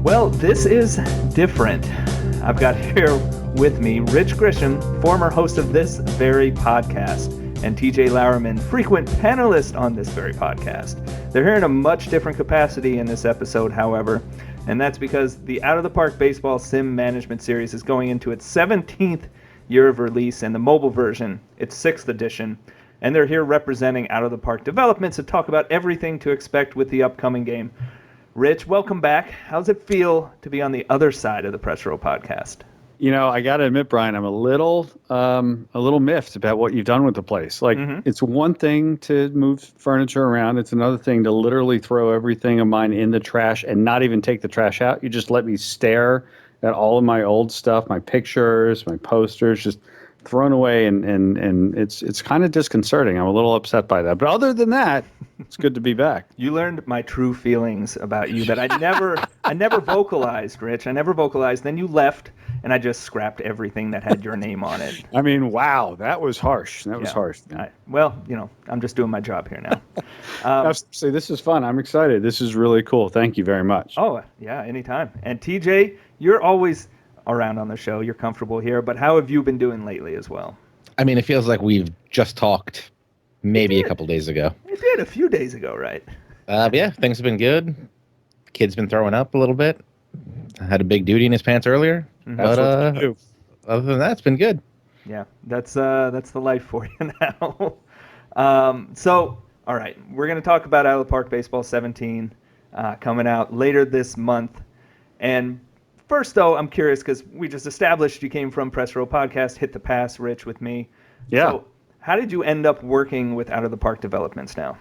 Well, this is different. I've got here with me Rich Grisham, former host of this very podcast, and TJ Lowerman, frequent panelist on this very podcast. They're here in a much different capacity in this episode, however, and that's because the Out of the Park Baseball Sim Management Series is going into its 17th year of release, and the mobile version, its 6th edition, and they're here representing Out of the Park Developments to talk about everything to expect with the upcoming game. Rich, welcome back. How's it feel to be on the other side of the Press Row podcast? You know, I got to admit, Brian, I'm a little miffed about what you've done with the place. Like, It's one thing to move furniture around. It's another thing to literally throw everything of mine in the trash and not even take the trash out. You just let me stare at all of my old stuff, my pictures, my posters, just thrown away, and it's kind of disconcerting. I'm a little upset by that. But other than that, it's good to be back. You learned my true feelings about you that I never vocalized, Rich. I never vocalized. Then you left, and I just scrapped everything that had your name on it. I mean, wow, that was harsh. That was harsh. Well, I'm just doing my job here now. See, this is fun. I'm excited. This is really cool. Thank you very much. Oh, yeah, anytime. And TJ, you're always around on the show. You're comfortable here, but how have you been doing lately as well? I mean, it feels like we've just talked maybe a couple days ago. It did a few days ago, right? Yeah, things have been good. Kid's been throwing up a little bit. I had a big duty in his pants earlier, but other than that, it's been good. Yeah, that's the life for you now. So, all right, we're going to talk about Out of the Park Baseball 17 coming out later this month. And first, though, I'm curious because we just established you came from Press Row Podcast, Hit the Pass, Rich, with me. Yeah. So how did you end up working with Out of the Park Developments now?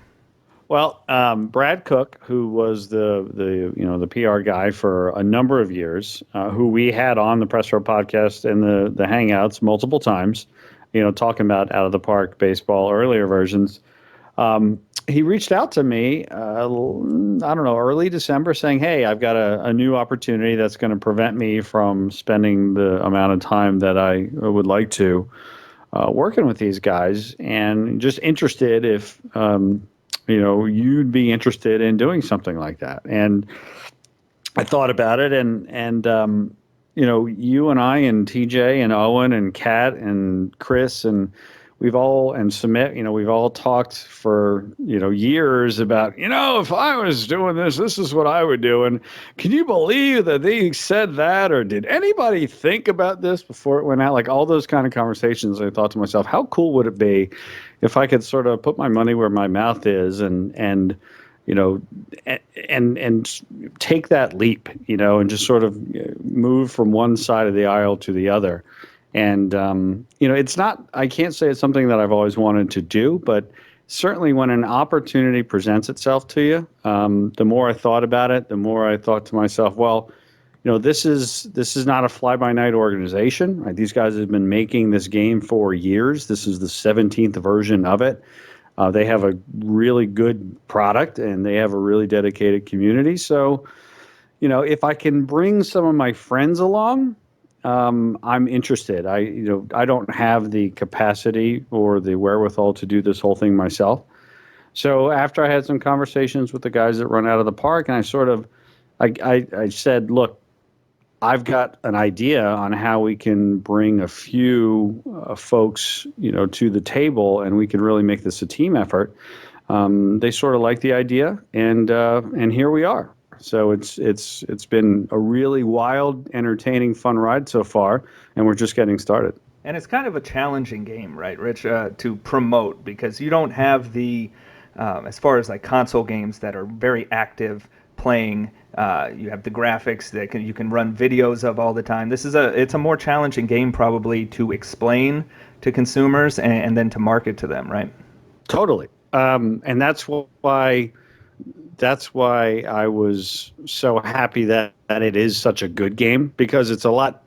Well, Brad Cook, who was the PR guy for a number of years, who we had on the Press Row Podcast and the Hangouts multiple times, talking about Out of the Park Baseball earlier versions. He reached out to me, early December, saying, hey, I've got a new opportunity that's going to prevent me from spending the amount of time that I would like to working with these guys, and just interested if, you'd be interested in doing something like that. And I thought about it, and you and I and TJ and Owen and Kat and Chris and we've all talked for, years about, if I was doing this is what I would do. And can you believe that they said that? Or did anybody think about this before it went out? Like all those kind of conversations, I thought to myself, how cool would it be if I could sort of put my money where my mouth is and take that leap, and just sort of move from one side of the aisle to the other. And, it's not, I can't say it's something that I've always wanted to do, but certainly when an opportunity presents itself to you, the more I thought about it, the more I thought to myself, well, this is not a fly-by-night organization, right? These guys have been making this game for years. This is the 17th version of it. They have a really good product and they have a really dedicated community. So, if I can bring some of my friends along, I'm interested. I don't have the capacity or the wherewithal to do this whole thing myself. So after I had some conversations with the guys that run Out of the Park, and I said, look, I've got an idea on how we can bring a few folks, to the table, and we can really make this a team effort. They sort of liked the idea, and here we are. So it's been a really wild, entertaining, fun ride so far, and we're just getting started. And it's kind of a challenging game, right, Rich, to promote, because you don't have the, as far as like console games that are very active playing, you have the graphics that you can run videos of all the time. It's a more challenging game probably to explain to consumers and then to market to them, right? Totally. And that's why I was so happy that it is such a good game, because it's a lot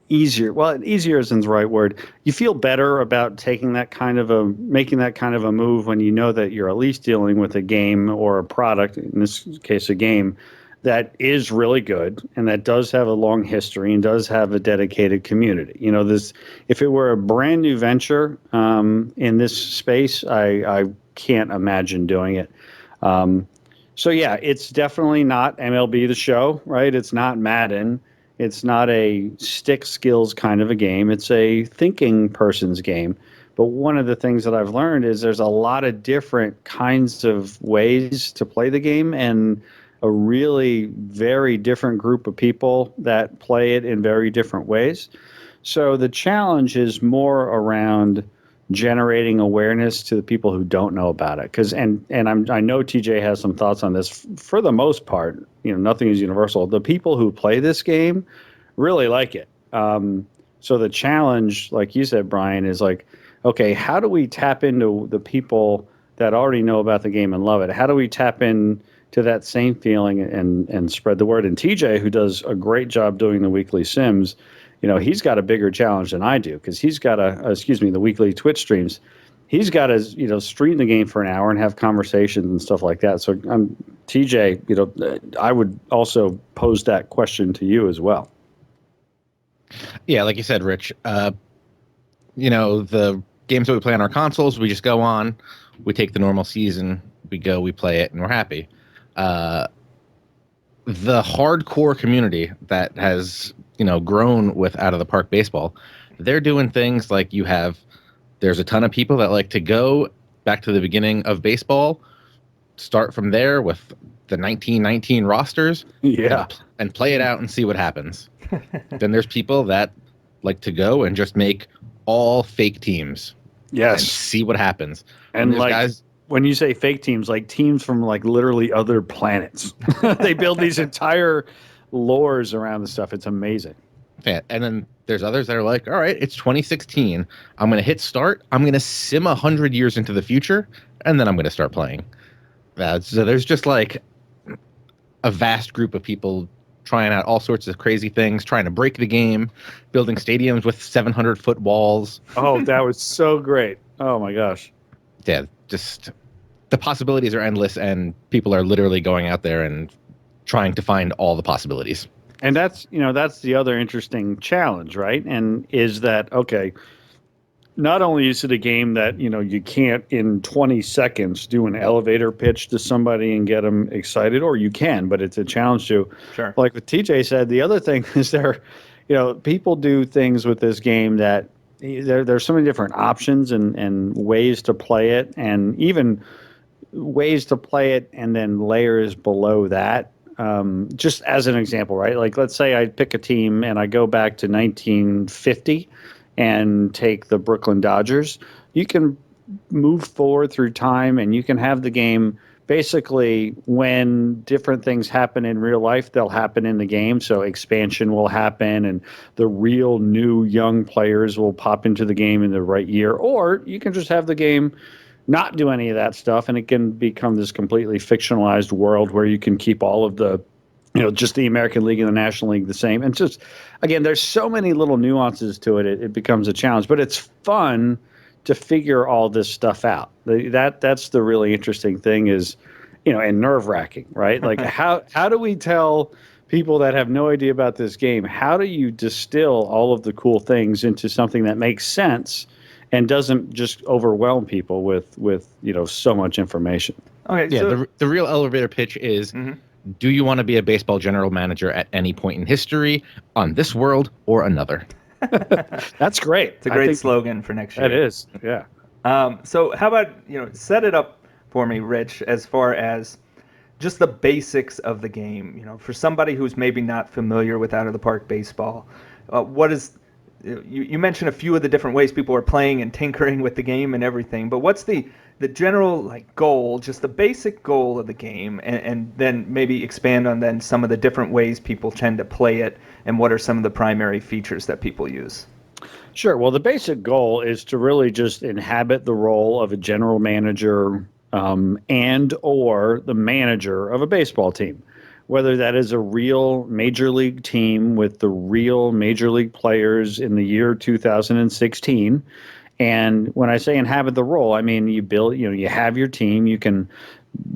easier. Well, easier isn't the right word. You feel better about making that kind of a move when you know that you're at least dealing with a game or a product, in this case a game, that is really good and that does have a long history and does have a dedicated community. If it were a brand new venture in this space, I can't imagine doing it. So yeah, it's definitely not MLB The Show, right? It's not Madden. It's not a stick skills kind of a game. It's a thinking person's game. But one of the things that I've learned is there's a lot of different kinds of ways to play the game, and a really very different group of people that play it in very different ways. So the challenge is more around generating awareness to the people who don't know about it. Because I know TJ has some thoughts on this. For the most part, nothing is universal. The people who play this game really like it. So the challenge, like you said, Brian, is like, okay, how do we tap into the people that already know about the game and love it? How do we tap in to that same feeling and spread the word? And TJ, who does a great job doing the weekly Sims, he's got a bigger challenge than I do, because he's got the weekly Twitch streams. He's got to, stream the game for an hour and have conversations and stuff like that. So TJ, I would also pose that question to you as well. Yeah, like you said, Rich, the games that we play on our consoles, we just go on, we take the normal season, we play it, and we're happy. The hardcore community that has grown with Out of the Park Baseball, they're doing things like there's a ton of people that like to go back to the beginning of baseball, start from there with the 1919 rosters, and play it out and see what happens. Then there's people that like to go and just make all fake teams, and see what happens. And guys, when you say fake teams, like teams from like literally other planets, they build these entire lores around the stuff. It's amazing. Yeah, and then there's others that are like, all right, it's 2016. I'm going to hit start. I'm going to sim 100 years into the future, and then I'm going to start playing. So there's just like a vast group of people trying out all sorts of crazy things, trying to break the game, building stadiums with 700-foot walls. Oh, that was so great. Oh, my gosh. Yeah, just the possibilities are endless, and people are literally going out there and trying to find all the possibilities. And that's the other interesting challenge, right? And is that, okay, not only is it a game that, you can't in 20 seconds do an elevator pitch to somebody and get them excited, or you can, but it's a challenge to, sure. Like what TJ said, the other thing is people do things with this game that there's so many different options and ways to play it, and even ways to play it and then layers below that. Just as an example, right? Like, let's say I pick a team and I go back to 1950 and take the Brooklyn Dodgers. You can move forward through time, and you can have the game basically when different things happen in real life, they'll happen in the game. So expansion will happen, and the real new young players will pop into the game in the right year. Or you can just have the game not do any of that stuff, and it can become this completely fictionalized world where you can keep all of the, just the American League and the National League the same. And just, again, there's so many little nuances to it. It becomes a challenge, but it's fun to figure all this stuff out. That's the really interesting thing is, and nerve-wracking, right? Like how do we tell people that have no idea about this game, how do you distill all of the cool things into something that makes sense and doesn't just overwhelm people with so much information? Okay, yeah. so The real elevator pitch is: do you want to be a baseball general manager at any point in history, on this world or another? That's great. It's a great slogan for next year. It is, yeah. So how about set it up for me, Rich, as far as just the basics of the game. For somebody who's maybe not familiar with Out of the Park Baseball, what is you mentioned a few of the different ways people are playing and tinkering with the game and everything, but what's the general goal, just the basic goal of the game, and then maybe expand on then some of the different ways people tend to play it, and what are some of the primary features that people use? Sure. Well, the basic goal is to really just inhabit the role of a general manager and or the manager of a baseball team, whether that is a real major league team with the real major league players in the year 2016. And when I say inhabit the role, I mean you build, you have your team, you can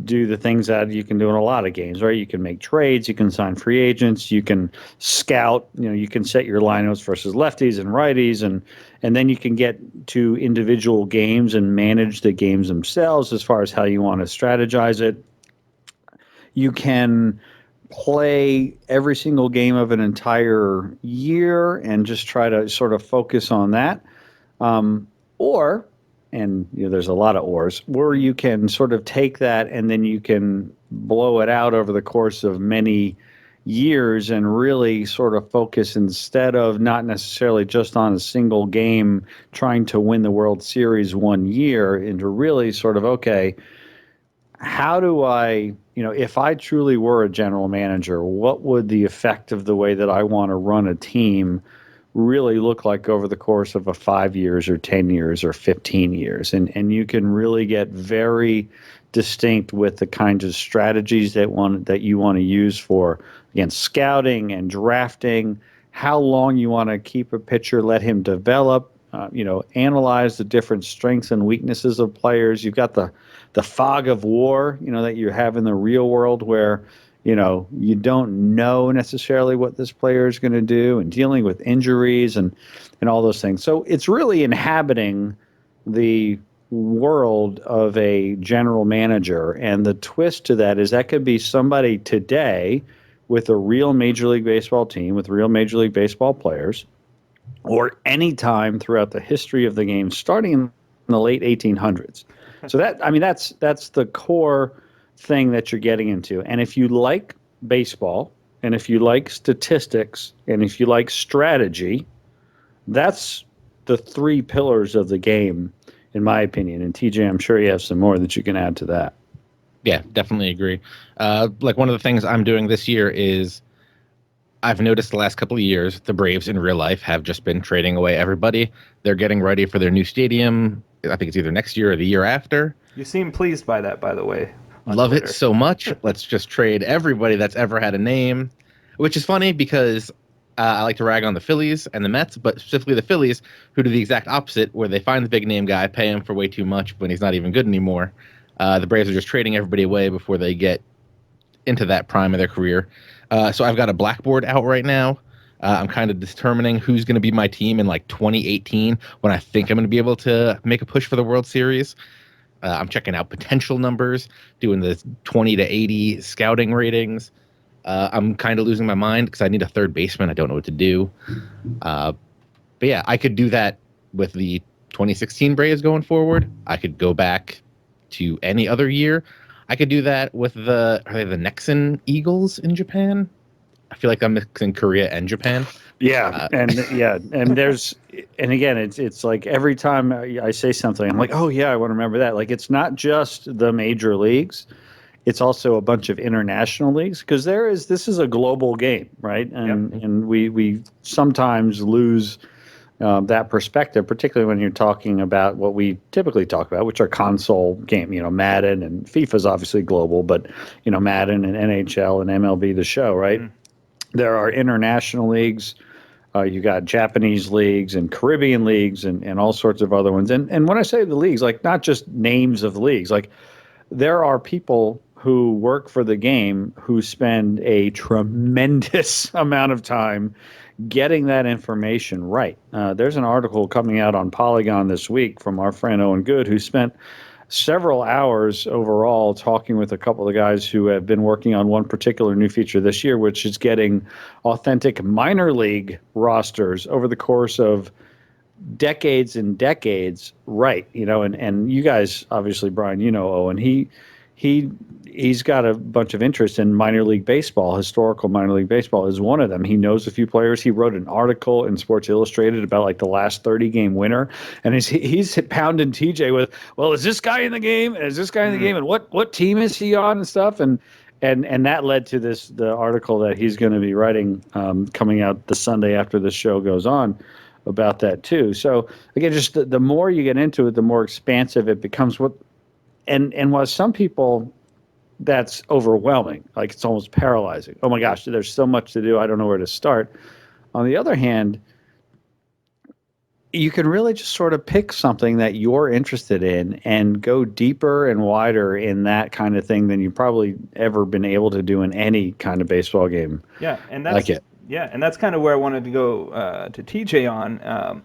do the things that you can do in a lot of games, right? You can make trades, you can sign free agents, you can scout, you can set your lineups versus lefties and righties, and then you can get to individual games and manage the games themselves as far as how you want to strategize it. You can play every single game of an entire year and just try to sort of focus on that. Or, and there's a lot of ors, where you can sort of take that and then you can blow it out over the course of many years and really sort of focus, instead of not necessarily just on a single game trying to win the World Series one year, into really sort of, okay, how do I, if I truly were a general manager, what would the effect of the way that I want to run a team really look like over the course of a 5 years or 10 years or 15 years? And you can really get very distinct with the kinds of strategies that you want to use for, again, scouting and drafting, how long you want to keep a pitcher, let him develop, analyze the different strengths and weaknesses of players. You've got the fog of war, that you have in the real world, where you don't know necessarily what this player is going to do, and dealing with injuries and all those things. So it's really inhabiting the world of a general manager. And the twist to that is that could be somebody today with a real Major League Baseball team, with real Major League Baseball players, or any time throughout the history of the game, starting in the late 1800s. So that's the core thing that you're getting into. And if you like baseball, and if you like statistics, and if you like strategy, that's the three pillars of the game, in my opinion. And TJ, I'm sure you have some more that you can add to that. Yeah, definitely agree. Like, one of the things I'm doing this year is, I've noticed the last couple of years, the Braves in real life have just been trading away everybody. They're getting ready for their new stadium. I think it's either next year or the year after. You seem pleased by that, by the way. Love Twitter. it so much. Let's just trade everybody that's ever had a name, which is funny because I like to rag on the Phillies and the Mets, but specifically the Phillies, who do the exact opposite, where they find the big name guy, pay him for way too much when he's not even good anymore. The Braves are just trading everybody away before they get into that prime of their career. So I've got a blackboard out right now. I'm kind of determining who's going to be my team in like 2018, when I think I'm going to be able to make a push for the World Series. I'm checking out potential numbers, doing the 20 to 80 scouting ratings. I'm kind of losing my mind because I need a third baseman. I don't know what to do. But yeah, I could do that with the 2016 Braves going forward. I could go back to any other year. I could do that with are they the Nexen Eagles in Japan? I feel like I'm mixing Korea and Japan. Yeah, and again, it's like every time I say something, I'm like, oh yeah, I want to remember that. Like, it's not just the major leagues; it's also a bunch of international leagues, because this is a global game, right? And we sometimes lose that perspective, particularly when you're talking about what we typically talk about, which are console game, Madden, and FIFA's obviously global, but Madden and NHL and MLB The Show, right? Mm. There are international leagues. You got Japanese leagues and Caribbean leagues and all sorts of other ones. And when I say the leagues, like, not just names of leagues, like, there are people who work for the game who spend a tremendous amount of time getting that information right. There's an article coming out on Polygon this week from our friend Owen Good, who spent several hours overall talking with a couple of guys who have been working on one particular new feature this year, which is getting authentic minor league rosters over the course of decades and decades right. And you guys, obviously, Brian, Owen, he's got a bunch of interest in minor league baseball. Historical minor league baseball is one of them. He knows a few players. He wrote an article in Sports Illustrated about like the last 30-game winner, and he's pounding TJ with, well, is this guy in the game? Is this guy in the game? And what team is he on and stuff? And that led to the article that he's going to be writing coming out the Sunday after this show goes on about that too. So again, just the more you get into it, the more expansive it becomes. And while some people, that's overwhelming, like it's almost paralyzing. Oh my gosh, there's so much to do, I don't know where to start. On the other hand, you can really just sort of pick something that you're interested in and go deeper and wider in that kind of thing than you've probably ever been able to do in any kind of baseball game. Yeah, and that's like it. Yeah, and that's kind of where I wanted to go to TJ on.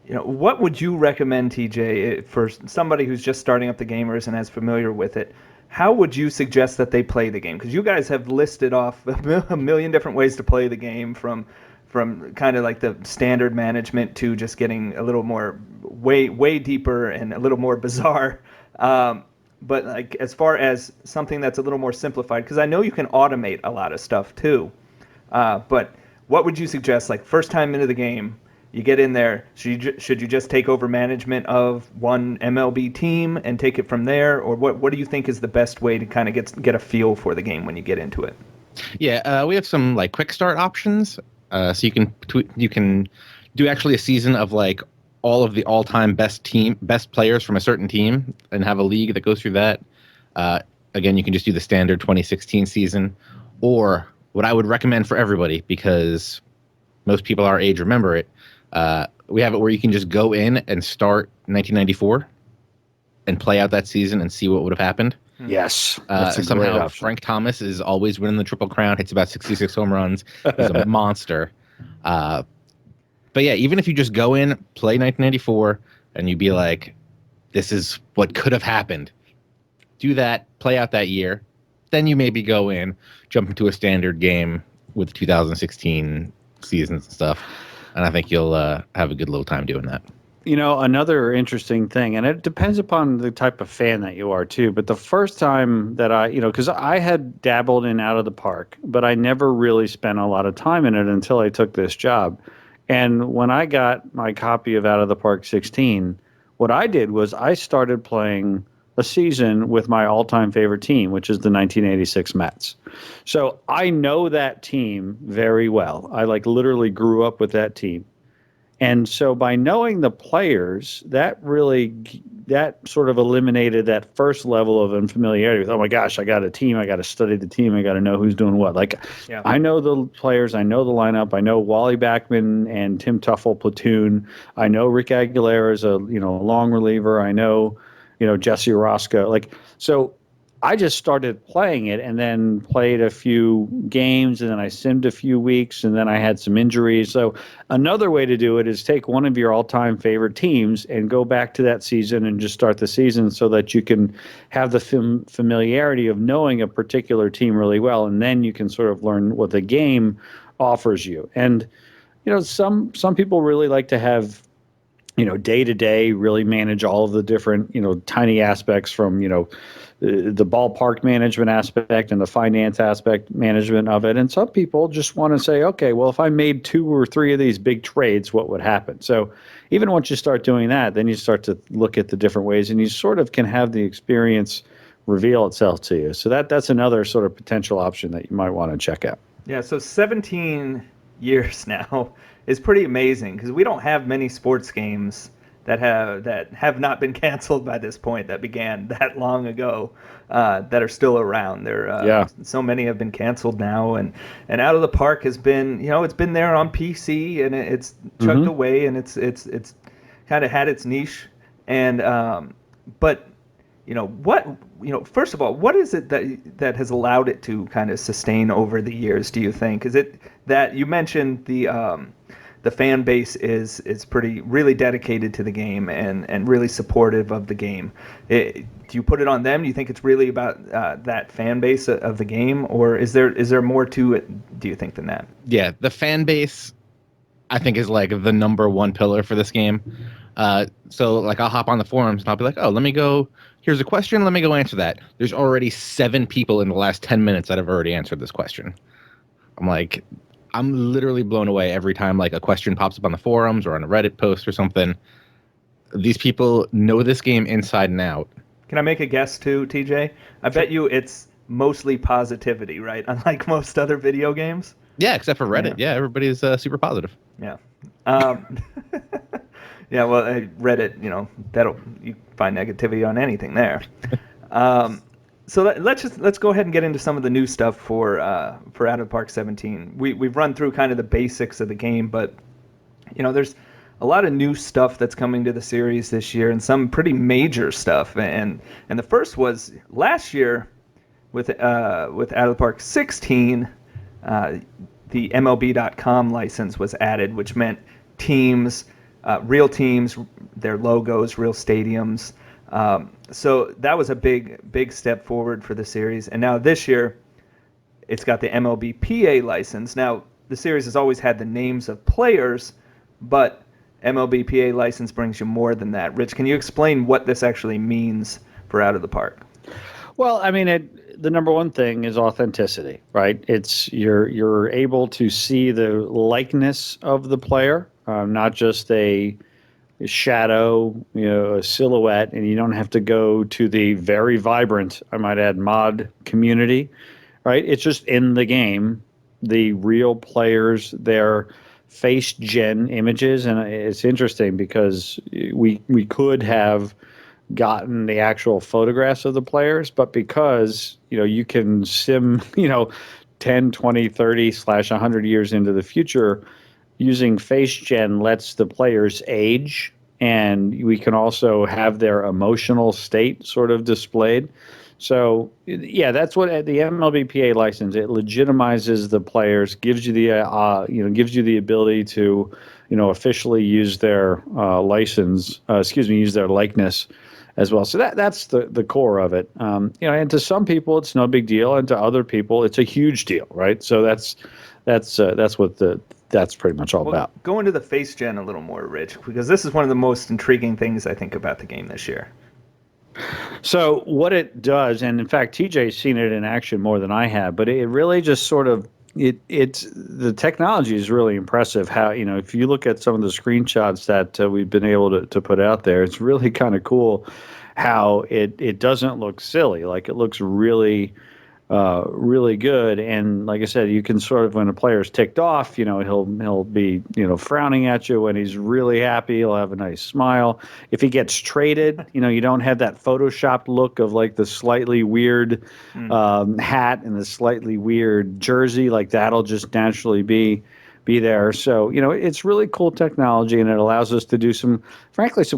What would you recommend, TJ, for somebody who's just starting up the gamers and as familiar with it? how would you suggest that they play the game? Because you guys have listed off a million different ways to play the game, from kind of like the standard management to just getting a little more way deeper and a little more bizarre. But like as far as something that's a little more simplified, because I know you can automate a lot of stuff too. But what would you suggest? Like first time into the game, you get in there. Should you just take over management of one MLB team and take it from there, or what do you think is the best way to kind of get a feel for the game when you get into it? Yeah, we have some like quick start options. So you can do actually a season of like all of the all-time best players from a certain team and have a league that goes through that. Again, you can just do the standard 2016 season, or what I would recommend for everybody, because most people our age remember it. We have it where you can just go in and start 1994 and play out that season and see what would have happened. Yes. That's a great somehow option. Frank Thomas is always winning the Triple Crown, hits about 66 home runs. He's a monster. But yeah, even if you just go in, play 1994, and you'd be like, this is what could have happened. Do that, play out that year. Then you maybe go in, jump into a standard game with 2016 seasons and stuff. And I think you'll have a good little time doing that. You know, another interesting thing, and it depends upon the type of fan that you are too, but the first time that because I had dabbled in Out of the Park, but I never really spent a lot of time in it until I took this job. And when I got my copy of Out of the Park 16, what I did was I started playing a season with my all-time favorite team, which is the 1986 Mets. So I know that team very well. I literally grew up with that team. And so by knowing the players, that sort of eliminated that first level of unfamiliarity with, oh my gosh, I got a team, I got to study the team, I got to know who's doing what. I know the players, I know the lineup, I know Wally Backman and Tim Tuffle platoon, I know Rick Aguilera is a long reliever, I know Jesse Orosco. So I just started playing it and then played a few games, and then I simmed a few weeks, and then I had some injuries. So another way to do it is take one of your all-time favorite teams and go back to that season and just start the season so that you can have the familiarity of knowing a particular team really well, and then you can sort of learn what the game offers you. And some people really like to have day to day, really manage all of the different, tiny aspects from, the ballpark management aspect and the finance aspect management of it. And some people just want to say, okay, well, if I made 2 or 3 of these big trades, what would happen? So even once you start doing that, then you start to look at the different ways, and you sort of can have the experience reveal itself to you. So that's another sort of potential option that you might want to check out. Yeah, so 17 years now is pretty amazing, because we don't have many sports games that have not been canceled by this point, that began that long ago, that are still around. So many have been canceled now, and Out of the Park has been, it's been there on PC, and it's chugged away, and it's kind of had its niche, and but first of all, what is it that has allowed it to kind of sustain over the years, do you think? Is it that you mentioned the fan base is really dedicated to the game and really supportive of the game? Do you put it on them? Do you think it's really about that fan base of the game, or is there more to it, do you think, than that? Yeah, the fan base, I think, is like the number one pillar for this game. So I'll hop on the forums and I'll be like, oh, here's a question, let me go answer that. There's already 7 people in the last 10 minutes that have already answered this question. I'm literally blown away every time a question pops up on the forums or on a Reddit post or something. These people know this game inside and out. Can I make a guess too, TJ? I bet you it's mostly positivity, right? Unlike most other video games. Yeah, except for Reddit. Yeah, everybody's super positive. Yeah. Yeah, well, Reddit, you find negativity on anything there. So let's go ahead and get into some of the new stuff for Out of the Park 17. We've run through kind of the basics of the game, but there's a lot of new stuff that's coming to the series this year, and some pretty major stuff. And the first was last year with Out of the Park 16. The MLB.com license was added, which meant teams, real teams, their logos, real stadiums. So that was a big step forward for the series. And now this year, it's got the MLBPA license. Now, the series has always had the names of players, but MLBPA license brings you more than that. Rich, can you explain what this actually means for Out of the Park? Well, I mean, the number one thing is authenticity, right? It's you're able to see the likeness of the player, not just a shadow, a silhouette, and you don't have to go to the very vibrant, I might add, mod community, right? It's just in the game, the real players, their face gen images, and it's interesting because we could have gotten the actual photographs of the players, but because you can sim 10, 20, 30 / 100 years into the future, using face gen lets the players age, and we can also have their emotional state sort of displayed. So yeah, that's what the MLBPA license, it legitimizes the players, gives you the ability to officially use their use their likeness as well. So that's the core of it. And to some people it's no big deal, and to other people it's a huge deal, right? So that's pretty much all about. Go into the face gen a little more, Rich, because this is one of the most intriguing things I think about the game this year. So what it does, and in fact TJ's seen it in action more than I have, but it really just sort of it's the technology is really impressive. How if you look at some of the screenshots that we've been able to put out there, it's really kind of cool how it doesn't look silly. Like, it looks really really good. And like I said, you can sort of, when a player's ticked off, he'll be frowning at you. When he's really happy, he'll have a nice smile. If he gets traded, you don't have that photoshopped look of like the slightly weird hat and the slightly weird jersey. Like, that'll just naturally be there. So, it's really cool technology, and it allows us to do some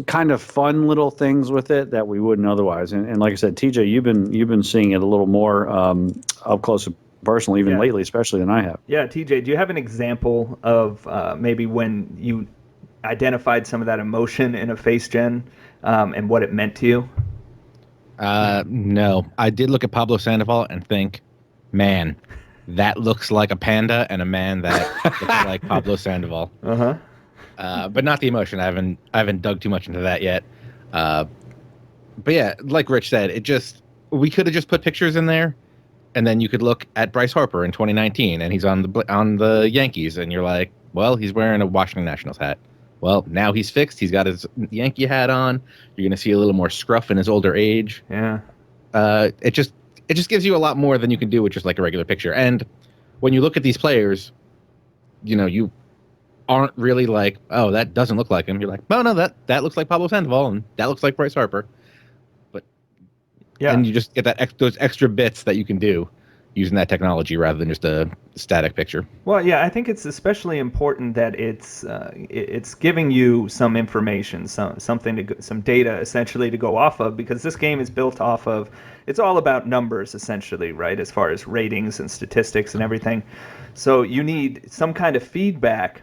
kind of fun little things with it that we wouldn't otherwise. And like I said, TJ, you've been seeing it a little more up close and personal, even lately, especially than I have. Yeah, TJ, do you have an example of maybe when you identified some of that emotion in a face gen and what it meant to you? No. I did look at Pablo Sandoval and think, man, that looks like a panda and a man that looks like Pablo Sandoval. But not the emotion. I haven't dug too much into that yet. But yeah, like Rich said, we could have just put pictures in there, and then you could look at Bryce Harper in 2019, and he's on the Yankees, and you're like, well, he's wearing a Washington Nationals hat. Well, now he's fixed. He's got his Yankee hat on. You're going to see a little more scruff in his older age. Yeah. It just gives you a lot more than you can do with just like a regular picture. And when you look at these players, you aren't really like, oh, that doesn't look like him. You're like, oh, no, that looks like Pablo Sandoval, and that looks like Bryce Harper. But yeah, and you just get those extra bits that you can do using that technology rather than just a static picture. Well, yeah, I think it's especially important that it's giving you some information, some data essentially to go off of, because this game is built off of, it's all about numbers essentially, right? As far as ratings and statistics and everything. So you need some kind of feedback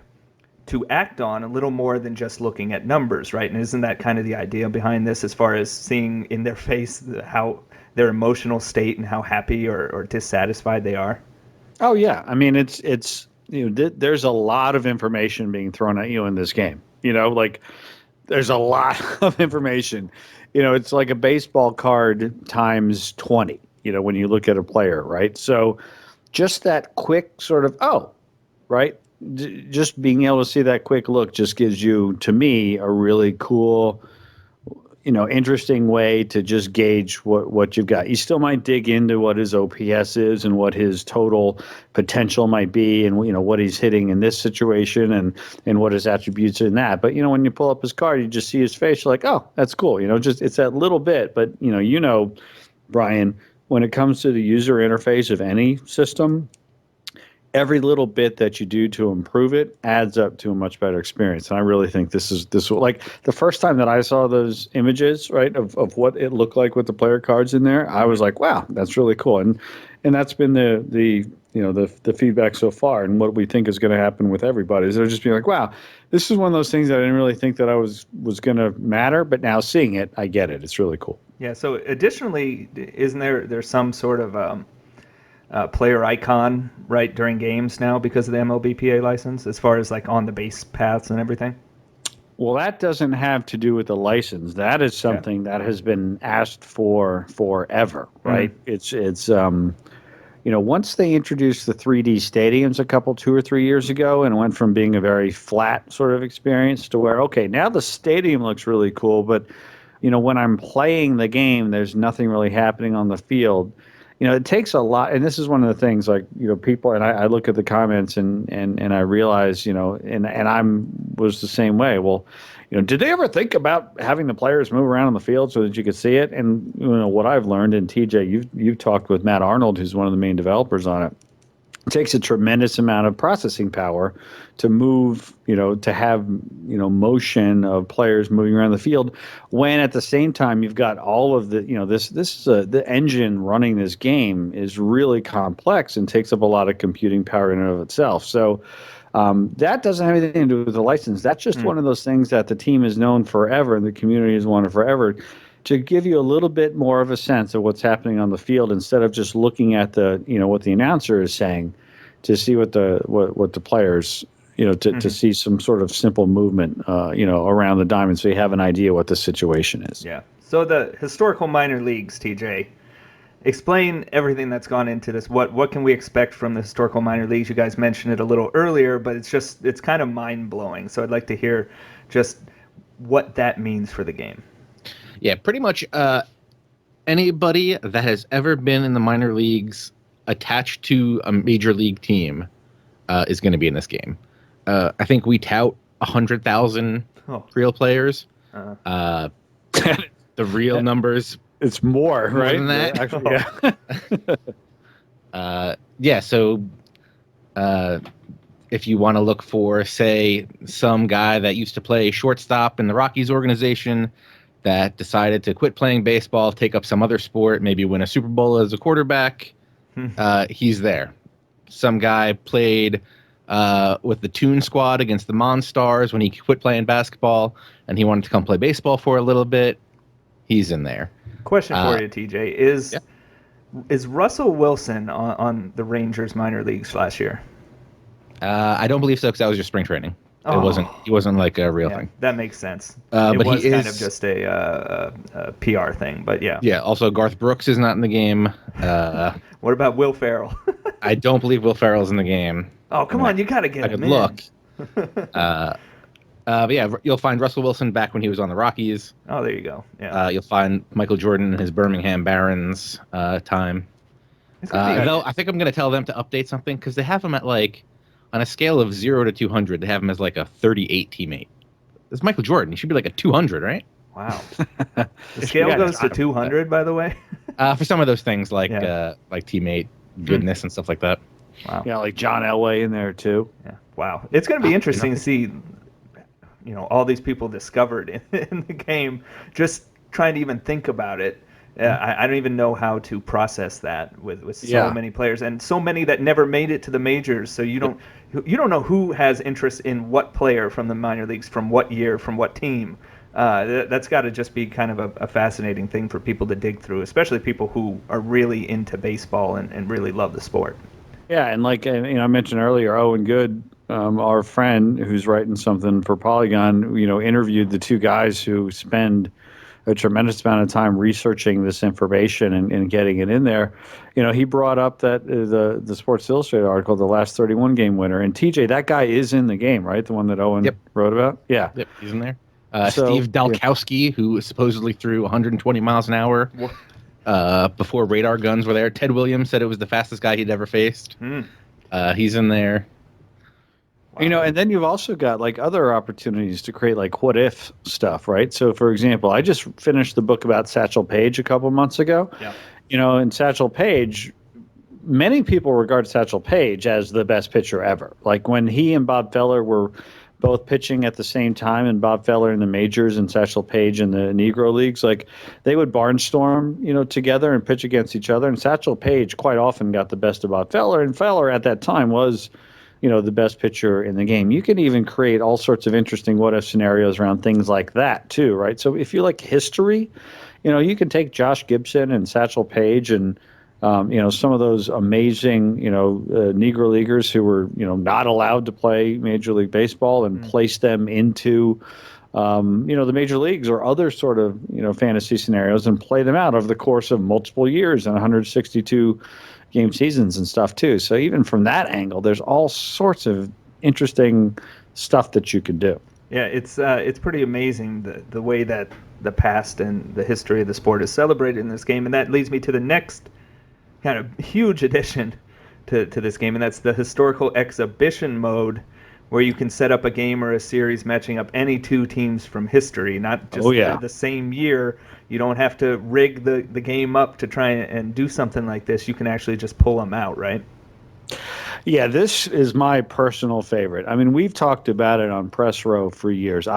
to act on, a little more than just looking at numbers, right? And isn't that kind of the idea behind this, as far as seeing in their face how their emotional state and how happy or dissatisfied they are? Oh yeah, I mean it's there's a lot of information being thrown at you in this game. Like, there's a lot of information. It's like a baseball card times 20. When you look at a player, right? So just that quick sort of right. Just being able to see that quick look just gives you, to me, a really cool, interesting way to just gauge what you've got. You still might dig into what his OPS is and what his total potential might be, and what he's hitting in this situation, and what his attributes are in that. But when you pull up his card, you just see his face. You're like, oh, that's cool. Just it's that little bit. But Brian, when it comes to the user interface of any system, every little bit that you do to improve it adds up to a much better experience. And I really think this like the first time that I saw those images, right, of what it looked like with the player cards in there, I was like, wow, that's really cool. And that's been the the feedback so far and what we think is going to happen with everybody. Is they're just being like, wow, this is one of those things that I didn't really think that I was going to matter, but now seeing it, I get it. It's really cool. Yeah. So additionally, isn't there's some sort of player icon right during games now because of the MLBPA license, as far as like on the base paths and everything? Well, that doesn't have to do with the license. That is something that has been asked for forever, right? It's once they introduced the 3D stadiums a couple, 2 or 3 years ago, and went from being a very flat sort of experience to where, okay, now the stadium looks really cool, but when I'm playing the game, there's nothing really happening on the field. It takes a lot, and this is one of the things, like, people, and I look at the comments and I realize, and was the same way. Well, did they ever think about having the players move around on the field so that you could see it? And what I've learned, and TJ, you've talked with Matt Arnold, who's one of the main developers on it. It takes a tremendous amount of processing power to move, to have, motion of players moving around the field, when at the same time you've got all of the, the engine running this game is really complex and takes up a lot of computing power in and of itself. So that doesn't have anything to do with the license. That's just one of those things that the team has known forever and the community has wanted forever, to give you a little bit more of a sense of what's happening on the field, instead of just looking at the, what the announcer is saying, to see what the players, to see some sort of simple movement, around the diamond, so you have an idea what the situation is. Yeah. So the historical minor leagues, TJ, explain everything that's gone into this. What can we expect from the historical minor leagues? You guys mentioned it a little earlier, but it's kind of mind blowing. So I'd like to hear just what that means for the game. Yeah, pretty much anybody that has ever been in the minor leagues attached to a major league team is going to be in this game. I think we tout 100,000 real players. The real numbers, it's more right than that. Actually, yeah. So if you want to look for, say, some guy that used to play shortstop in the Rockies organization that decided to quit playing baseball, take up some other sport, maybe win a Super Bowl as a quarterback, he's there. Some guy played with the Toon Squad against the Monstars when he quit playing basketball and he wanted to come play baseball for a little bit. He's in there. Question for you, TJ. Is Russell Wilson on the Rangers minor leagues last year? I don't believe so, because that was just spring training. He wasn't like a real thing. That makes sense. But it was he kind of just a PR thing, but yeah. Yeah, also Garth Brooks is not in the game. What about Will Ferrell? I don't believe Will Ferrell's in the game. Oh, come on, you got to get him in. Look. But yeah, you'll find Russell Wilson back when he was on the Rockies. Oh, there you go. Yeah. You'll find Michael Jordan in his Birmingham Barons time. Though I think I'm going to tell them to update something, because they have him at, like, on a scale of 0 to 200, they have him as like a 38 teammate. It's Michael Jordan. He should be like a 200, right? Wow. The scale goes to 200, by the way? For some of those things, like teammate goodness and stuff like that. Wow. Yeah, like John Elway in there too. Yeah. Wow. It's going to be interesting to see, all these people discovered in the game, just trying to even think about it. I don't even know how to process that with so many players, and so many that never made it to the majors. So you don't know who has interest in what player from the minor leagues, from what year, from what team. That's got to just be kind of a fascinating thing for people to dig through, especially people who are really into baseball and really love the sport. Yeah, and like I mentioned earlier, Owen Good, our friend who's writing something for Polygon, interviewed the two guys who spend a tremendous amount of time researching this information and getting it in there. He brought up that the Sports Illustrated article, the last 31 game winner, and TJ, that guy is in the game, right? The one that Owen wrote about. Yeah, yep, he's in there. Steve Dalkowski, who supposedly threw 120 miles an hour before radar guns were there. Ted Williams said it was the fastest guy he'd ever faced. He's in there. Wow. And then you've also got like other opportunities to create like what if stuff, right? So for example, I just finished the book about Satchel Paige a couple months ago. Yeah. And Satchel Paige, many people regard Satchel Paige as the best pitcher ever. Like when he and Bob Feller were both pitching at the same time, and Bob Feller in the majors and Satchel Paige in the Negro leagues. Like, they would barnstorm, together and pitch against each other. And Satchel Paige quite often got the best of Bob Feller, and Feller at that time was, the best pitcher in the game. You can even create all sorts of interesting what-if scenarios around things like that too, right? So if you like history, you can take Josh Gibson and Satchel Paige and some of those amazing, Negro leaguers who were, not allowed to play Major League Baseball and place them into, the major leagues or other sort of, fantasy scenarios and play them out over the course of multiple years and 162 game seasons and stuff too. So even from that angle, there's all sorts of interesting stuff that you can do. Yeah, it's pretty amazing the way that the past and the history of the sport is celebrated in this game, and that leads me to the next kind of huge addition to this game, and that's the historical exhibition mode, where you can set up a game or a series matching up any two teams from history, not just the same year. You don't have to rig the game up to try and do something like this. You can actually just pull them out, right? Yeah, this is my personal favorite. I mean, we've talked about it on Press Row for years.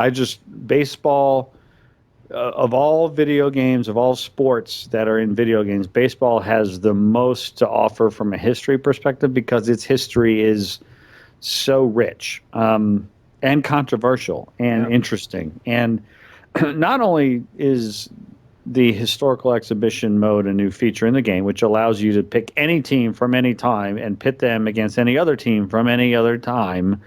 Baseball, of all video games, of all sports that are in video games, baseball has the most to offer from a history perspective because its history is so rich and controversial and interesting. And not only is the historical exhibition mode a new feature in the game, which allows you to pick any team from any time and pit them against any other team from any other time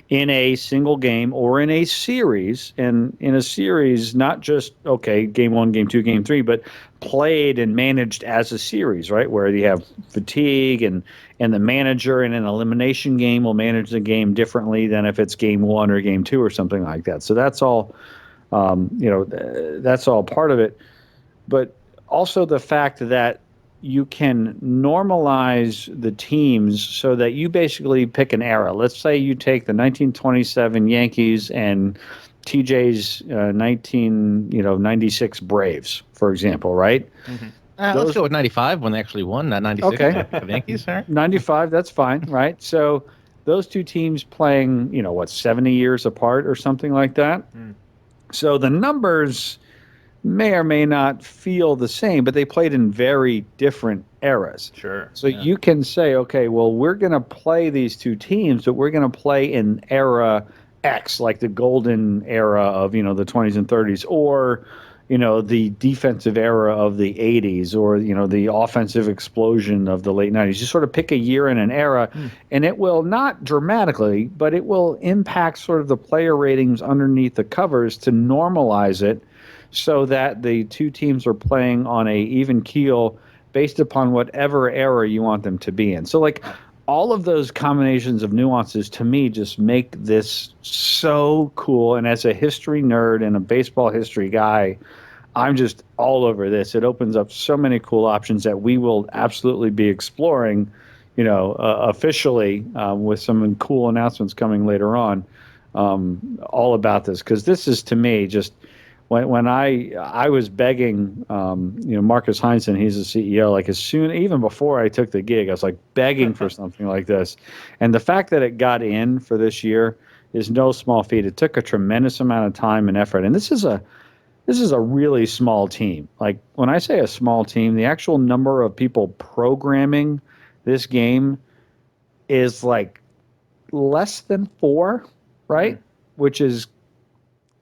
in a single game or in a series. And in a series, not just, game 1, game 2, game 3, but played and managed as a series, right? Where you have fatigue and the manager in an elimination game will manage the game differently than if it's game 1 or game 2 or something like that. So that's all, that's all part of it. But also the fact that you can normalize the teams so that you basically pick an era. Let's say you take the 1927 Yankees and TJ's 1996 Braves, for example, right? Mm-hmm. Let's go with 95 when they actually won, not 96 for the Yankees. Right? 95, that's fine, right? So those two teams playing, 70 years apart or something like that. Mm. So the numbers may or may not feel the same, but they played in very different eras. Sure. So you can say, okay, well, we're going to play these two teams, but we're going to play in era X, like the golden era of, the 20s and 30s, or, the defensive era of the 80s, or, the offensive explosion of the late 90s. You sort of pick a year and an era, and it will not dramatically, but it will impact sort of the player ratings underneath the covers to normalize it, so that the two teams are playing on a even keel based upon whatever era you want them to be in. So, like, all of those combinations of nuances, to me, just make this so cool. And as a history nerd and a baseball history guy, I'm just all over this. It opens up so many cool options that we will absolutely be exploring, officially with some cool announcements coming later on, all about this. Because this is, to me, just... When I was begging, Marcus Heinzen, he's the CEO, like even before I took the gig, I was like begging for something like this. And the fact that it got in for this year is no small feat. It took a tremendous amount of time and effort. And this is a really small team. Like, when I say a small team, the actual number of people programming this game is like less than 4, right? Mm-hmm. Which is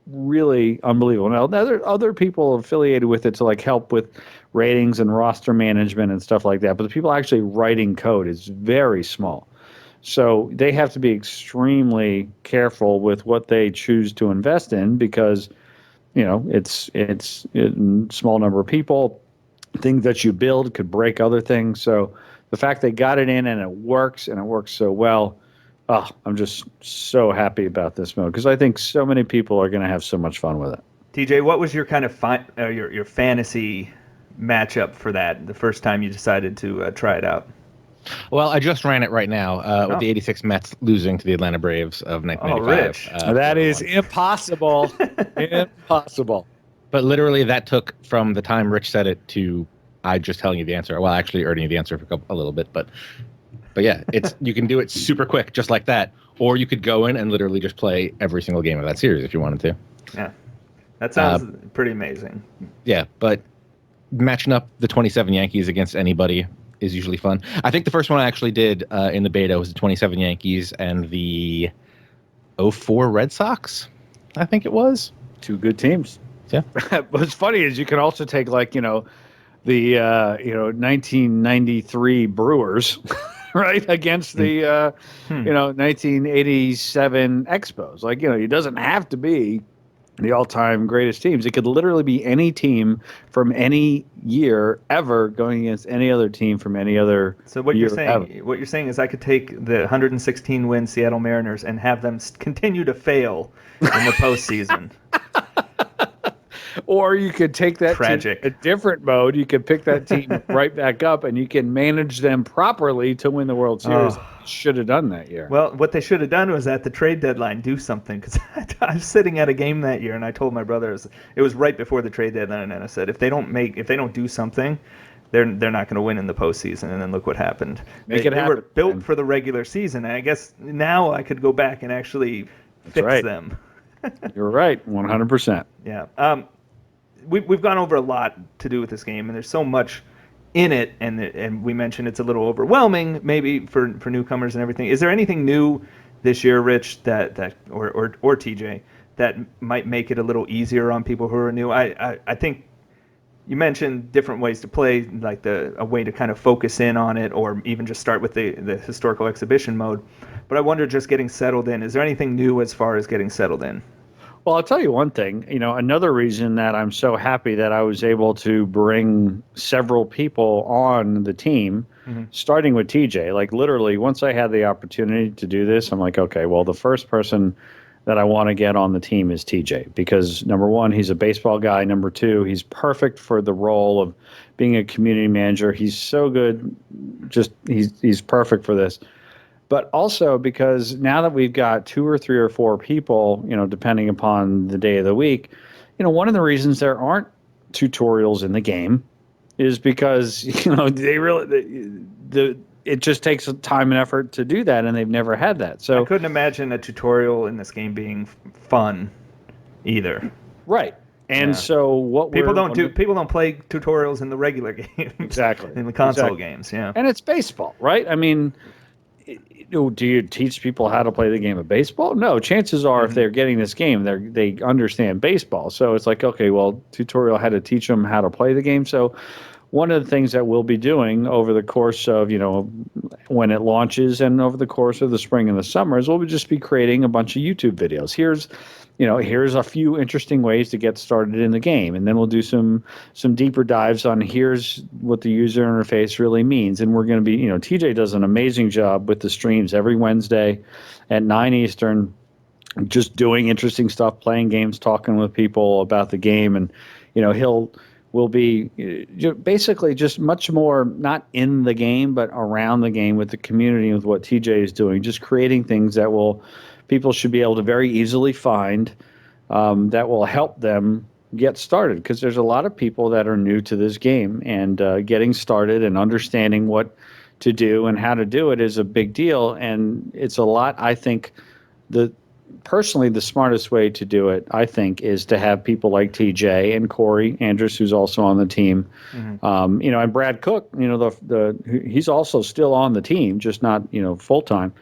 really unbelievable. Now, other people affiliated with it to like help with ratings and roster management and stuff like that, but the people actually writing code is very small. So they have to be extremely careful with what they choose to invest in because, it's a small number of people. Things that you build could break other things. So the fact they got it in and it works so well. Oh, I'm just so happy about this mode because I think so many people are going to have so much fun with it. TJ, what was your kind of your fantasy matchup for that the first time you decided to try it out? Well, I just ran it right now with the 86 Mets losing to the Atlanta Braves of 1995. Rich. That is impossible. Impossible. But literally that took from the time Rich said it to I just telling you the answer. Well, actually earning you the answer for a little bit, but But yeah, you can do it super quick, just like that. Or you could go in and literally just play every single game of that series if you wanted to. Yeah, that sounds pretty amazing. Yeah, but matching up the 27 Yankees against anybody is usually fun. I think the first one I actually did in the beta was the 27 Yankees and the 04 Red Sox, I think it was. Two good teams. Yeah. What's funny is you can also take the 1993 Brewers, right, against the 1987 Expos. It doesn't have to be the all-time greatest teams. It could literally be any team from any year ever going against any other team from any other. So what year you're saying is I could take the 116 win Seattle Mariners and have them continue to fail in the postseason. Or you could take that Tragic. team a different mode. You could pick that team right back up, and you can manage them properly to win the World Series. Should have done that year. Well, what they should have done was at the trade deadline do something, because I was sitting at a game that year, and I told my brother it was right before the trade deadline, and I said if they don't do something, they're not going to win in the postseason. And then look what happened. They were built for the regular season, and I guess now I could go back and actually fix them. You're right, 100%. Yeah. We've gone over a lot to do with this game, and there's so much in it, and we mentioned it's a little overwhelming maybe for newcomers and everything. Is there anything new this year, Rich, that or TJ, that might make it a little easier on people who are new? I think you mentioned different ways to play, like a way to kind of focus in on it, or even just start with the historical exhibition mode. But I wonder, just getting settled in, is there anything new as far as getting settled in? Well, I'll tell you one thing. Another reason that I'm so happy that I was able to bring several people on the team, starting with TJ. Like, literally, once I had the opportunity to do this, I'm like, okay, well, the first person that I want to get on the team is TJ, because number one, he's a baseball guy. Number two, he's perfect for the role of being a community manager. He's so good. He's perfect for this. But also because now that we've got 2 or 3 or 4 people, depending upon the day of the week, one of the reasons there aren't tutorials in the game is because, it just takes time and effort to do that, and they've never had that. So I couldn't imagine a tutorial in this game being fun either. Right. And so what people don't play tutorials in the regular games. Exactly. In the console games, yeah. And it's baseball, right? I mean, do you teach people how to play the game of baseball? No. Chances are, if they're getting this game, they understand baseball. So it's like, okay, well, tutorial how to teach them how to play the game. So one of the things that we'll be doing over the course of, when it launches and over the course of the spring and the summer is we'll just be creating a bunch of YouTube videos. Here's a few interesting ways to get started in the game. And then we'll do some deeper dives on here's what the user interface really means. And we're going to be, TJ does an amazing job with the streams every Wednesday at 9 Eastern, just doing interesting stuff, playing games, talking with people about the game. And, will be basically just much more not in the game, but around the game with the community, with what TJ is doing, just creating things that people should be able to very easily find that will help them get started. Because there's a lot of people that are new to this game, and getting started and understanding what to do and how to do it is a big deal. And it's a lot, I think, personally, the smartest way to do it, I think, is to have people like TJ and Corey Andrus, who's also on the team, and Brad Cook. He's also still on the team, just not full time.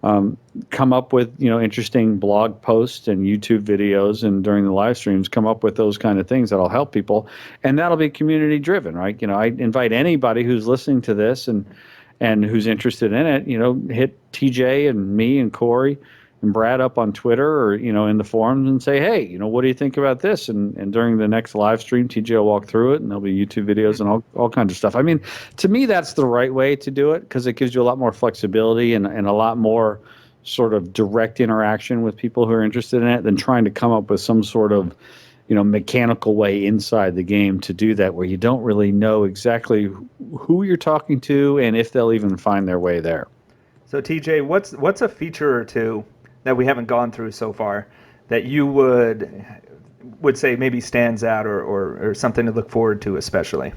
Come up with interesting blog posts and YouTube videos, and during the live streams, come up with those kind of things that'll help people, and that'll be community driven, right? I invite anybody who's listening to this and who's interested in it. Hit TJ and me and Corey and Brad up on Twitter or, in the forums and say, hey, what do you think about this? And during the next live stream, TJ will walk through it, and there'll be YouTube videos and all kinds of stuff. I mean, to me, that's the right way to do it, because it gives you a lot more flexibility and a lot more sort of direct interaction with people who are interested in it than trying to come up with some sort of, mechanical way inside the game to do that, where you don't really know exactly who you're talking to and if they'll even find their way there. So TJ, what's a feature or two that we haven't gone through so far that you would say maybe stands out or something to look forward to especially?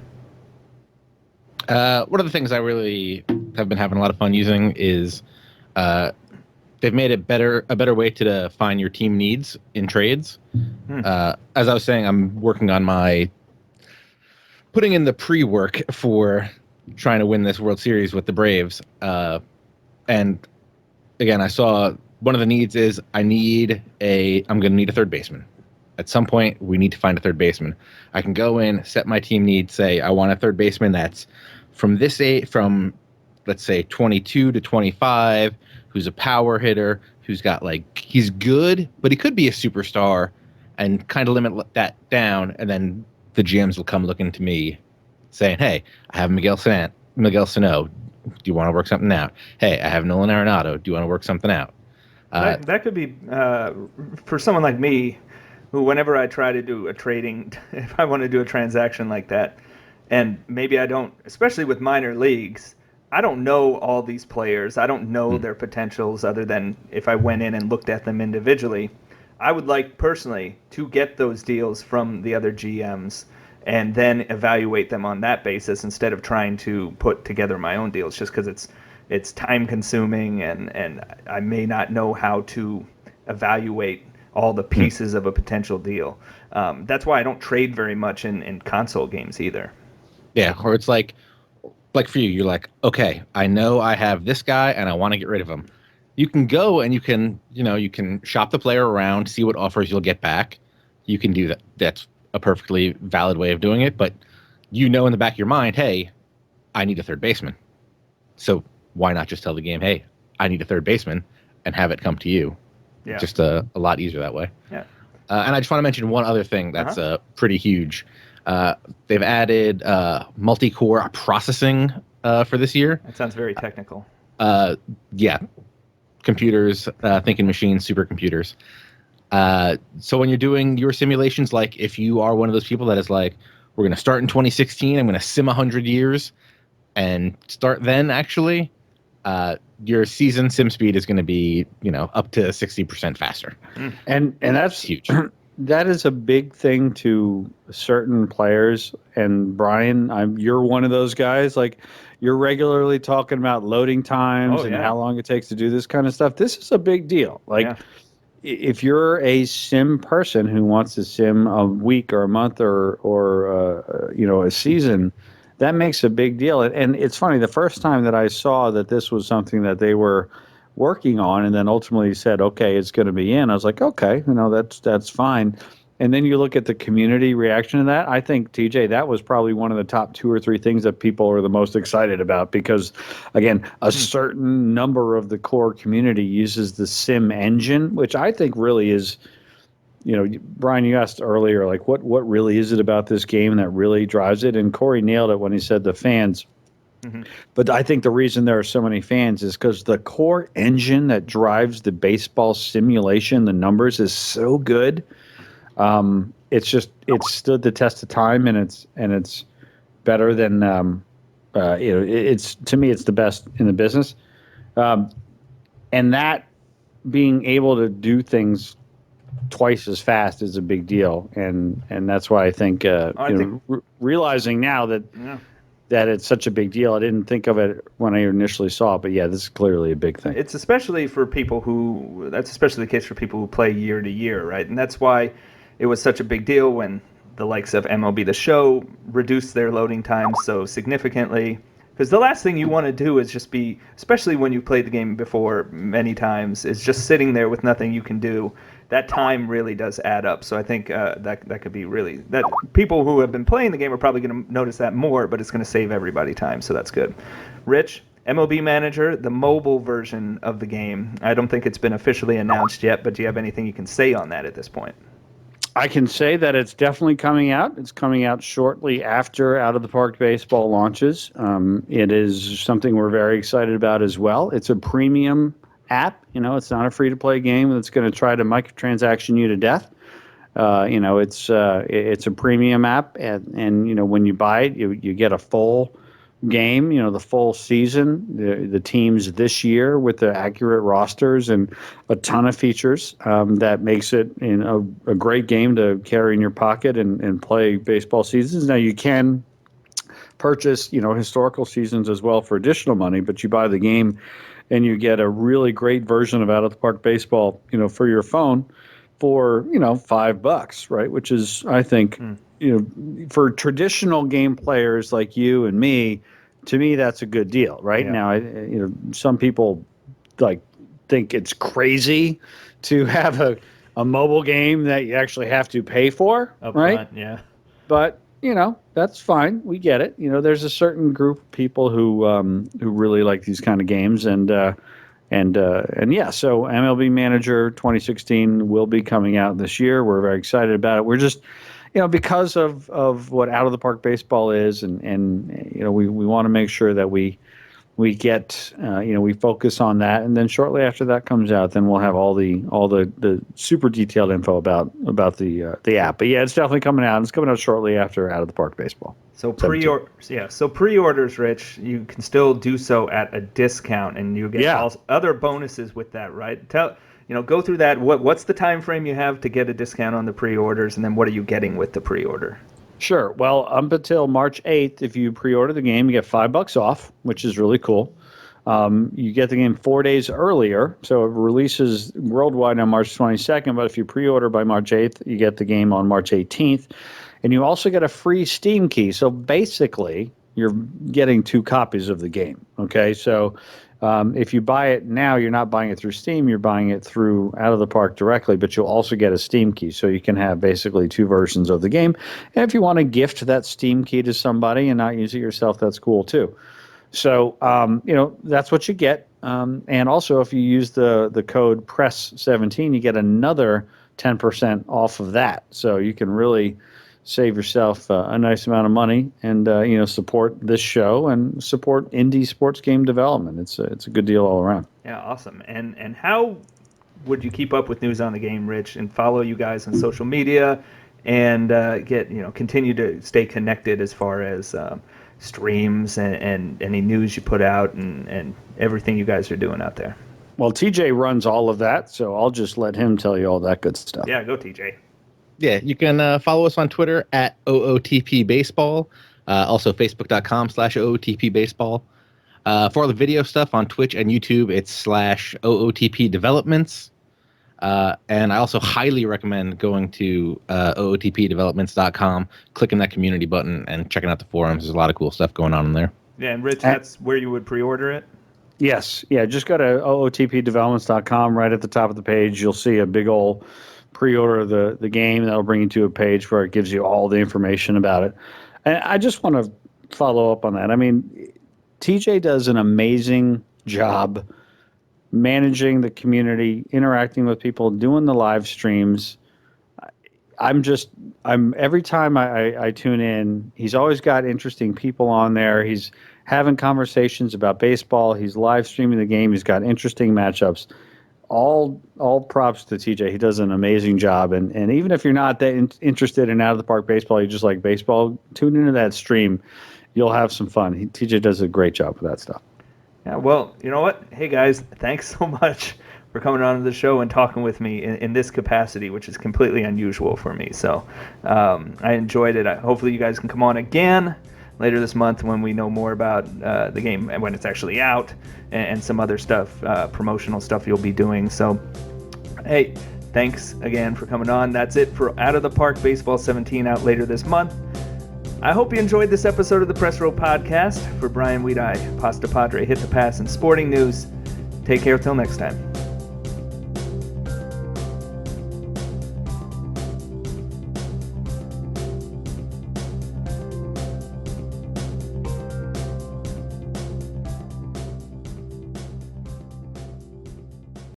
One of the things I really have been having a lot of fun using is they've made it a better way to define your team needs in trades. As I was saying, I'm working on putting in the pre-work for trying to win this World Series with the Braves. And again, I saw one of the needs is I'm going to need a third baseman. At some point, we need to find a third baseman. I can go in, set my team needs, say I want a third baseman that's from let's say 22 to 25, who's a power hitter, who's got he's good, but he could be a superstar, and kind of limit that down. And then the GMs will come looking to me saying, hey, I have Miguel Sano. Do you want to work something out? Hey, I have Nolan Arenado. Do you want to work something out? That could be for someone like me, who whenever I try to do a trading, if I want to do a transaction like that, and maybe I don't, especially with minor leagues, I don't know all these players. I don't know their potentials other than if I went in and looked at them individually. I would like personally to get those deals from the other GMs and then evaluate them on that basis instead of trying to put together my own deals, just because it's time consuming and I may not know how to evaluate all the pieces of a potential deal. That's why I don't trade very much in console games either. Yeah, or it's like for you, you're like, okay, I know I have this guy and I want to get rid of him. You can go and you can shop the player around, see what offers you'll get back. You can do that. That's a perfectly valid way of doing it. But in the back of your mind, hey, I need a third baseman. So why not just tell the game, hey, I need a third baseman, and have it come to you? Yeah. Just a lot easier that way. Yeah. And I just want to mention one other thing that's pretty huge. They've added multi-core processing for this year. That sounds very technical. Yeah. Computers, thinking machines, supercomputers. So when you're doing your simulations, like if you are one of those people that is like, we're going to start in 2016, I'm going to sim 100 years and start then, actually, your season sim speed is going to be, up to 60% faster. And that's huge. That is a big thing to certain players. And Brian, you're one of those guys. Like, you're regularly talking about loading times and how long it takes to do this kind of stuff. This is a big deal. Like, if you're a sim person who wants to sim a week or a month or a season, that makes a big deal. And it's funny, the first time that I saw that this was something that they were working on and then ultimately said, okay, it's going to be in, I was like, okay, that's fine. And then you look at the community reaction to that. I think, TJ, that was probably one of the top 2 or 3 things that people are the most excited about because, again, a certain number of the core community uses the sim engine, which I think really is, Brian, you asked earlier, like, what really is it about this game that really drives it? And Corey nailed it when he said the fans. But I think the reason there are so many fans is because the core engine that drives the baseball simulation, the numbers, is so good. It's stood the test of time, and it's better than it's, to me, it's the best in the business. And that being able to do things twice as fast is a big deal, and that's why I think realizing now that it's such a big deal. I didn't think of it when I initially saw it, but yeah, this is clearly a big thing. It's especially for people that's especially the case for people who play year to year, right? And that's why it was such a big deal when the likes of MLB The Show reduced their loading times so significantly. Because the last thing you want to do is just be, especially when you've played the game before many times, is just sitting there with nothing you can do. That time really does add up. So I think that could be really, that people who have been playing the game are probably going to notice that more, but it's going to save everybody time. So that's good. Rich, MLB Manager, the mobile version of the game. I don't think it's been officially announced yet, but do you have anything you can say on that at this point? I can say that it's definitely coming out. It's coming out shortly after Out of the Park Baseball launches. It is something we're very excited about as well. It's a premium app. It's not a free-to-play game that's going to try to microtransaction you to death. It's a premium app, and when you buy it, you get a full game, the full season, the teams this year with the accurate rosters and a ton of features that makes it a great game to carry in your pocket and play baseball seasons. Now, you can purchase, historical seasons as well for additional money, but you buy the game and you get a really great version of Out of the Park Baseball, for your phone for, $5, right? Which is, I think, for traditional game players like you and me, to me, that's a good deal, right? Yeah. Now, some people think it's crazy to have a mobile game that you actually have to pay for, Up right? front, yeah. But that's fine. We get it. There's a certain group of people who really like these kind of games, and yeah. So MLB Manager 2016 will be coming out this year. We're very excited about it. We're just, because of what Out of the Park Baseball is, and we want to make sure that we get we focus on that, and then shortly after that comes out, then we'll have all the super detailed info about the app. But yeah, it's definitely coming out. It's coming out shortly after Out of the Park Baseball. So pre-orders, Rich, you can still do so at a discount, and you get other bonuses with that, right? Go through that. What's the time frame you have to get a discount on the pre-orders, and then what are you getting with the pre-order? Sure. Well, up until March 8th, if you pre-order the game, you get $5 off, which is really cool. You get the game 4 days earlier, so it releases worldwide on March 22nd, but if you pre-order by March 8th, you get the game on March 18th. And you also get a free Steam key. So basically, you're getting 2 copies of the game, okay? So if you buy it now, you're not buying it through Steam, you're buying it through Out of the Park directly, but you'll also get a Steam key, so you can have basically 2 versions of the game. And if you want to gift that Steam key to somebody and not use it yourself, that's cool too. So, that's what you get. And also, if you use the code PRESS17, you get another 10% off of that. So you can really save yourself a nice amount of money and support this show and support indie sports game development. It's a good deal all around. Yeah, awesome. And how would you keep up with news on the game, Rich, and follow you guys on social media and continue to stay connected as far as streams and any news you put out and everything you guys are doing out there? Well, TJ runs all of that, so I'll just let him tell you all that good stuff. Yeah, go TJ. Yeah, you can follow us on Twitter at OOTP Baseball, also Facebook.com/OOTP Baseball. For all the video stuff on Twitch and YouTube, it's /OOTP Developments. And I also highly recommend going to OOTPdevelopments.com, clicking that community button, and checking out the forums. There's a lot of cool stuff going on in there. Yeah, and Rich, that's where you would pre-order it? Yes. Yeah, just go to OOTPdevelopments.com. Right at the top of the page, you'll see a big old pre-order the game. That'll bring you to a page where it gives you all the information about it. And I just want to follow up on that. I mean, TJ does an amazing job managing the community, interacting with people, doing the live streams. I'm every time I tune in, he's always got interesting people on there. He's having conversations about baseball. He's live streaming the game. He's got interesting matchups. All props to TJ. He does an amazing job. And even if you're not that interested in Out of the Park Baseball, you just like baseball, tune into that stream. You'll have some fun. TJ does a great job with that stuff. Yeah, well, you know what? Hey, guys, thanks so much for coming on to the show and talking with me in this capacity, which is completely unusual for me. So I enjoyed it. Hopefully you guys can come on again later this month when we know more about the game and when it's actually out and some other stuff, promotional stuff you'll be doing. So, hey, thanks again for coming on. That's it for Out of the Park Baseball 17 out later this month. I hope you enjoyed this episode of the Press Row Podcast. For Brian Weedeye, Pasta Padre, Hit the Pass, and Sporting News, take care till next time.